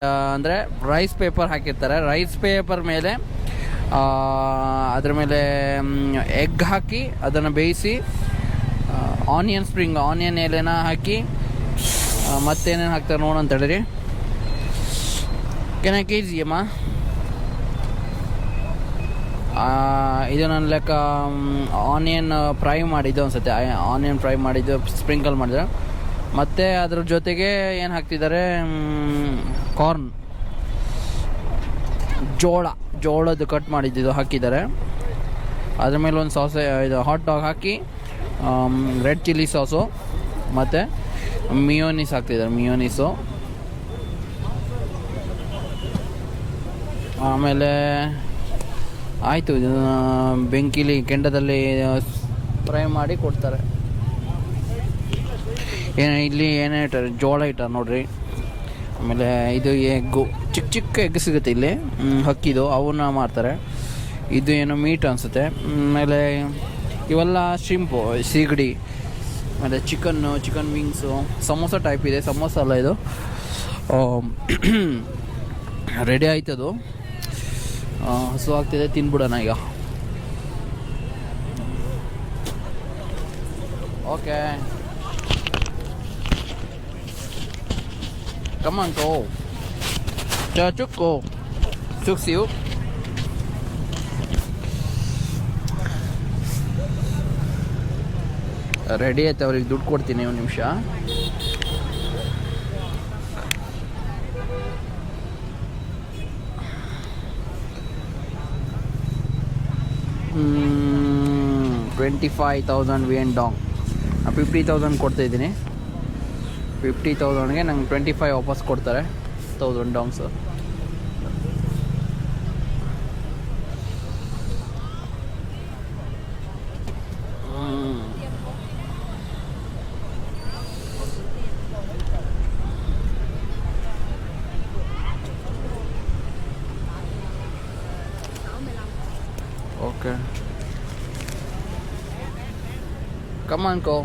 ಅಂದರೆ rice paper ಹಾಕಿರ್ತಾರೆ. Rice paper ಮೇಲೆ ಅದ್ರ ಮೇಲೆ ಎಗ್ ಹಾಕಿ ಅದನ್ನು ಬೇಯಿಸಿ ಆನಿಯನ್ ಎಲೆನ ಹಾಕಿ ಮತ್ತೇನೇನು ಹಾಕ್ತಾರೆ ನೋಡೋಣ ತಡೀರಿ. ಕೆನ ಕೆ ಜಿ ಅಮ್ಮ ಇದು ನನ್ನ ಲೆಕ್ಕ ಆನಿಯನ್ ಫ್ರೈ ಮಾಡಿದ್ದು ಅನ್ಸುತ್ತೆ. ಆನಿಯನ್ ಫ್ರೈ ಮಾಡಿದ್ದು ಸ್ಪ್ರಿಂಕಲ್ ಮಾಡಿದ್ರೆ ಮತ್ತು ಅದ್ರ ಜೊತೆಗೆ ಏನು ಹಾಕ್ತಿದ್ದಾರೆ, ಕಾರ್ನ್ ಜೋಳದ್ದು ಕಟ್ ಮಾಡಿದ್ದು ಹಾಕಿದ್ದಾರೆ. ಅದ್ರ ಮೇಲೆ ಒಂದು ಸಾಸ್, ಇದು ಹಾಟ್ ಡಾಗ್ ಹಾಕಿ ರೆಡ್ ಚಿಲ್ಲಿ ಸಾಸು ಮತ್ತು ಮಿಯೋನೀಸ್ ಹಾಕ್ತಿದ್ದಾರೆ. ಮಿಯೋನೀಸು ಆಮೇಲೆ ಆಯಿತು. ಇದನ್ನು ಬೆಂಕಿಲಿ ಕೆಂಡದಲ್ಲಿ ಫ್ರೈ ಮಾಡಿ ಕೊಡ್ತಾರೆ. ಇಲ್ಲಿ ಏನೇ ಇಟ್ಟಾರೆ, ಜೋಳ ಇಟ್ಟಾರೆ ನೋಡ್ರಿ. ಆಮೇಲೆ ಇದು ಎಗ್ಗು, ಚಿಕ್ಕ ಎಗ್ ಸಿಗುತ್ತೆ ಇಲ್ಲಿ ಹಕ್ಕಿದು, ಅವನ್ನ ಮಾಡ್ತಾರೆ. ಇದು ಏನೋ ಮೀಟ್ ಅನಿಸುತ್ತೆ. ಆಮೇಲೆ ಇವೆಲ್ಲ ಶಿಂಪು, ಸೀಗಡಿ, ಆಮೇಲೆ ಚಿಕನ್ ವಿಂಗ್ಸು, ಸಮೋಸ ಟೈಪ್ ಇದೆ. ಸಮೋಸ ಅಲ್ಲ ಇದು, ರೆಡಿ ಆಯ್ತದು. ಹಸು ಆಗ್ತಿದೆ, ತಿನ್ಬಿಡೋಣ ಈಗ. Okay, come on, go. Chuk, go. Chuk, see you. Ready ಆಯ್ತು. ಅವ್ರಿಗೆ ದುಡ್ಡು ಕೊಡ್ತೀನಿ, ಒಂದು ನಿಮಿಷ. $25,000 ವಿಯನ್ ಡಾಂಗ್. 50,000 ಕೊಡ್ತಾಯಿದ್ದೀನಿ. 50,000ಗೆ ನಂಗೆ 25 ವಾಪಸ್ ಕೊಡ್ತಾರೆ, 1000 ಡಾಂಗ್ಸು. Okay, come on, go.